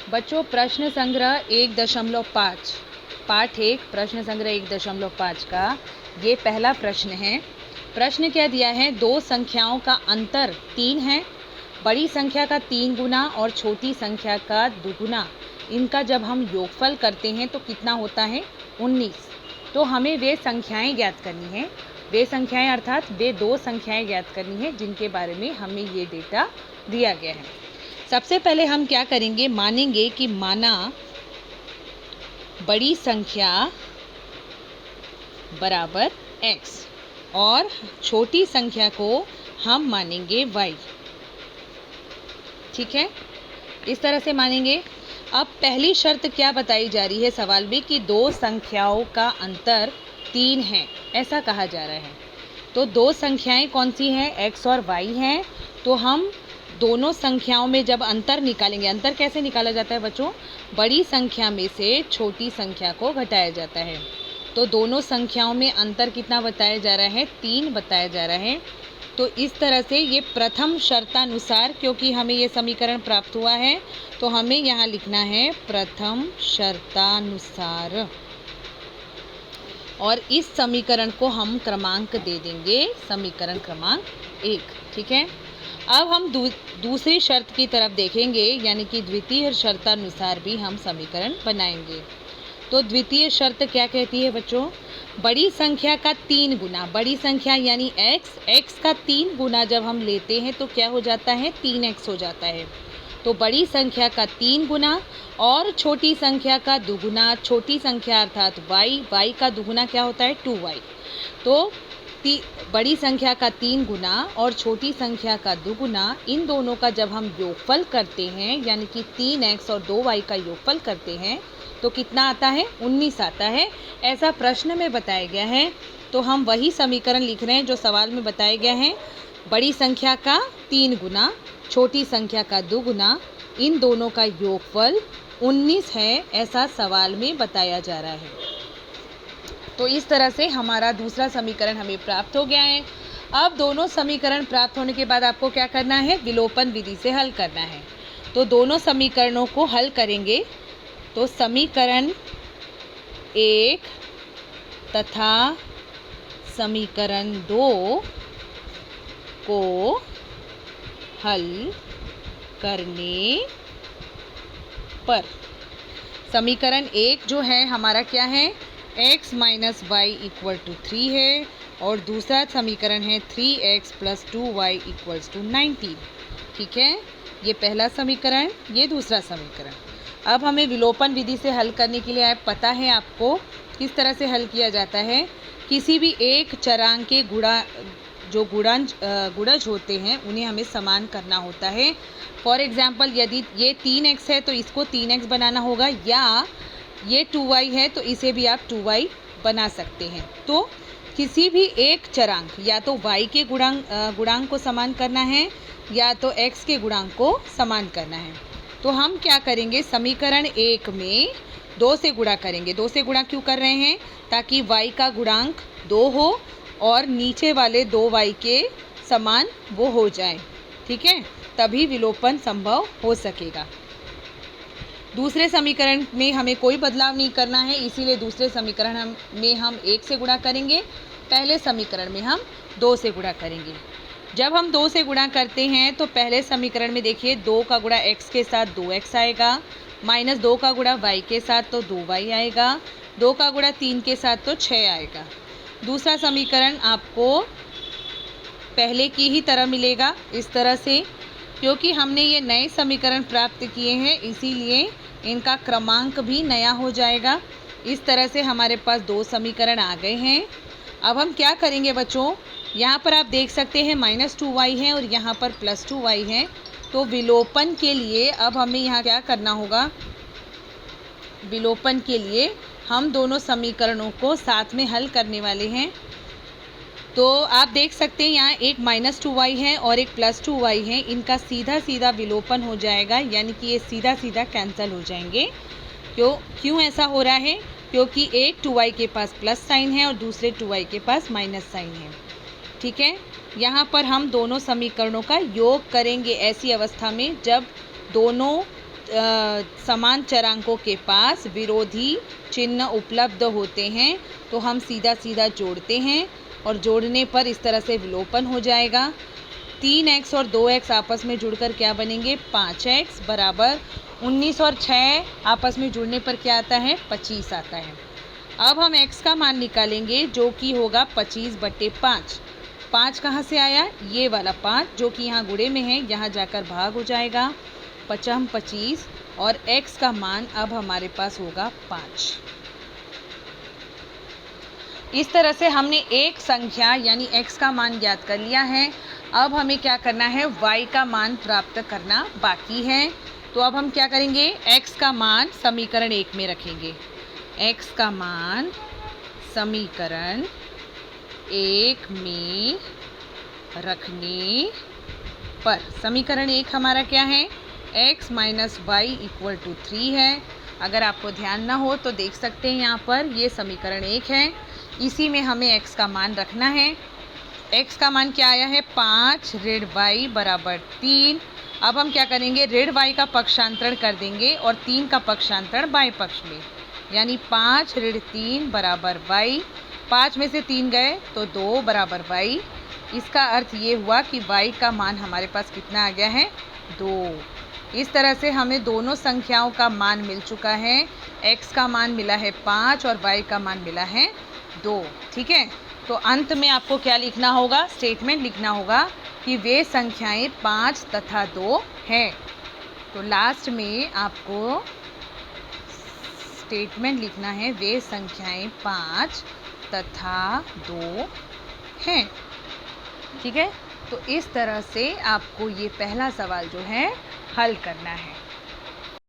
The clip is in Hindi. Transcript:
बच्चों प्रश्न संग्रह 1.5 पाठ 1 प्रश्न संग्रह 1.5 का ये पहला प्रश्न है। प्रश्न क्या दिया है, दो संख्याओं का अंतर 3 है, बड़ी संख्या का 3 गुना और छोटी संख्या का दुगुना, इनका जब हम योगफल करते हैं तो कितना होता है 19। तो हमें वे संख्याएं ज्ञात करनी है, वे संख्याएं अर्थात वे दो संख्याएं ज्ञात करनी है जिनके बारे में हमें ये डेटा दिया गया है। सबसे पहले हम क्या करेंगे, मानेंगे कि माना बड़ी संख्या बराबर x और छोटी संख्या को हम मानेंगे y। ठीक है, इस तरह से मानेंगे। अब पहली शर्त क्या बताई जा रही है सवाल में कि दो संख्याओं का अंतर 3 है, ऐसा कहा जा रहा है। तो दो संख्याएं कौन सी हैं, x और y हैं। तो हम दोनों संख्याओं में जब अंतर निकालेंगे, अंतर कैसे निकाला जाता है बच्चों, बड़ी संख्या में से छोटी संख्या को घटाया जाता है। तो दोनों संख्याओं में अंतर कितना बताया जा रहा है, 3 बताया जा रहा है। तो इस तरह से ये प्रथम शर्तानुसार, क्योंकि हमें ये समीकरण प्राप्त हुआ है तो हमें यहाँ लिखना है प्रथम शर्तानुसार, और इस समीकरण को हम क्रमांक दे देंगे समीकरण क्रमांक 1। ठीक है, अब हम दूसरी शर्त की तरफ देखेंगे, यानी कि द्वितीय शर्तानुसार भी हम समीकरण बनाएंगे। तो द्वितीय शर्त क्या कहती है बच्चों, बड़ी संख्या का 3 गुना, बड़ी संख्या यानी x का 3 गुना जब हम लेते हैं तो क्या हो जाता है, 3x हो जाता है। तो बड़ी संख्या का 3 गुना और छोटी संख्या का दुगुना, छोटी संख्या अर्थात y का दुगुना क्या होता है, 2y। तो बड़ी संख्या का 3 गुना और छोटी संख्या का दुगुना, इन दोनों का जब हम योगफल करते हैं, यानी कि 3x और 2y का योगफल करते हैं तो कितना आता है, 19 आता है, ऐसा प्रश्न में बताया गया है। तो हम वही समीकरण लिख रहे हैं जो सवाल में बताया गया है। बड़ी संख्या का 3 गुना, छोटी संख्या का दुगुना, इन दोनों का योगफल 19 है, ऐसा सवाल में बताया जा रहा है। तो इस तरह से हमारा दूसरा समीकरण हमें प्राप्त हो गया है। अब दोनों समीकरण प्राप्त होने के बाद आपको क्या करना है, विलोपन विधि से हल करना है। तो दोनों समीकरणों को हल करेंगे। तो समीकरण 1 तथा समीकरण 2 को हल करने पर समीकरण 1 जो है हमारा क्या है, x minus y equal to 3 है, और दूसरा समीकरण है 3x plus 2y equals to 19। ठीक है, ये पहला समीकरण, ये दूसरा समीकरण। अब हमें विलोपन विधि से हल करने के लिए पता है आपको किस तरह से हल किया जाता है। किसी भी एक चरांक के गुणज होते हैं उन्हें हमें समान करना होता है। फॉर एग्जाम्पल यदि ये 3x है तो इसको 3x बनाना होगा, या ये 2y है तो इसे भी आप 2y बना सकते हैं। तो किसी भी एक चरांक, या तो y के गुणांक को समान करना है या तो x के गुणांक को समान करना है। तो हम क्या करेंगे, समीकरण 1 में 2 से गुणा करेंगे। 2 से गुणा क्यों कर रहे हैं, ताकि y का गुणांक 2 हो और नीचे वाले 2y के समान वो हो जाए। ठीक है, तभी विलोपन संभव हो सकेगा। दूसरे समीकरण में हमें कोई बदलाव नहीं करना है, इसीलिए दूसरे समीकरण में हम 1 से गुणा करेंगे, पहले समीकरण में हम 2 से गुणा करेंगे। जब हम 2 से गुणा करते हैं तो पहले समीकरण में देखिए 2 का गुणा x के साथ 2x आएगा, माइनस 2 का गुणा y के साथ तो 2y आएगा, 2 का गुणा 3 के साथ तो 6 आएगा। दूसरा समीकरण आपको पहले की ही तरह मिलेगा, इस तरह से। क्योंकि हमने ये नए समीकरण प्राप्त किए हैं इसीलिए इनका क्रमांक भी नया हो जाएगा। इस तरह से हमारे पास 2 समीकरण आ गए हैं। अब हम क्या करेंगे बच्चों, यहाँ पर आप देख सकते हैं -2y है और यहाँ पर +2y है। तो विलोपन के लिए अब हमें यहाँ क्या करना होगा, विलोपन के लिए हम दोनों समीकरणों को साथ में हल करने वाले हैं। तो आप देख सकते हैं यहाँ एक -2y है और एक +2y है, इनका सीधा सीधा विलोपन हो जाएगा, यानी कि ये सीधा सीधा कैंसिल हो जाएंगे। क्यों ऐसा हो रहा है, क्योंकि एक 2y के पास प्लस साइन है और दूसरे 2y के पास माइनस साइन है। ठीक है, यहाँ पर हम दोनों समीकरणों का योग करेंगे ऐसी अवस्था में जब दोनों समान चरांकों के पास विरोधी चिन्ह उपलब्ध होते हैं तो हम सीधा सीधा जोड़ते हैं और जोड़ने पर इस तरह से विलोपन हो जाएगा। 3x और 2x आपस में जुड़कर क्या बनेंगे 5x बराबर 19 और 6 आपस में जुड़ने पर क्या आता है 25 आता है। अब हम x का मान निकालेंगे जो कि होगा 25/5। 5 कहाँ से आया, ये वाला 5 जो कि यहाँ गुणे में है, यहाँ जाकर भाग हो जाएगा 5 25 और x का मान अब हमारे पास होगा 5। इस तरह से हमने एक संख्या यानी x का मान ज्ञात कर लिया है। अब हमें क्या करना है y का मान प्राप्त करना बाकी है। तो अब हम क्या करेंगे x का मान समीकरण 1 में रखेंगे। x का मान समीकरण 1 में रखने पर समीकरण 1 हमारा क्या है x minus y equal to 3 है। अगर आपको ध्यान ना हो तो देख सकते हैं यहाँ पर ये समीकरण 1 है, इसी में हमें x का मान रखना है। x का मान क्या आया है 5 ऋण y बराबर 3। अब हम क्या करेंगे ऋण y का पक्षांतरण कर देंगे और 3 का पक्षांतरण बाएं पक्ष में, यानी 5 ऋण 3 बराबर y। 5 में से 3 गए तो 2 बराबर y। इसका अर्थ ये हुआ कि y का मान हमारे पास कितना आ गया है 2। इस तरह से हमें दोनों संख्याओं का मान मिल चुका है। x का मान मिला है 5 और y का मान मिला है 2। ठीक है, तो अंत में आपको क्या लिखना होगा, स्टेटमेंट लिखना होगा कि वे संख्याएं 5 तथा 2 हैं। तो लास्ट में आपको स्टेटमेंट लिखना है वे संख्याएं 5 तथा 2 हैं। ठीक है, तो इस तरह से आपको ये पहला सवाल जो है हल करना है।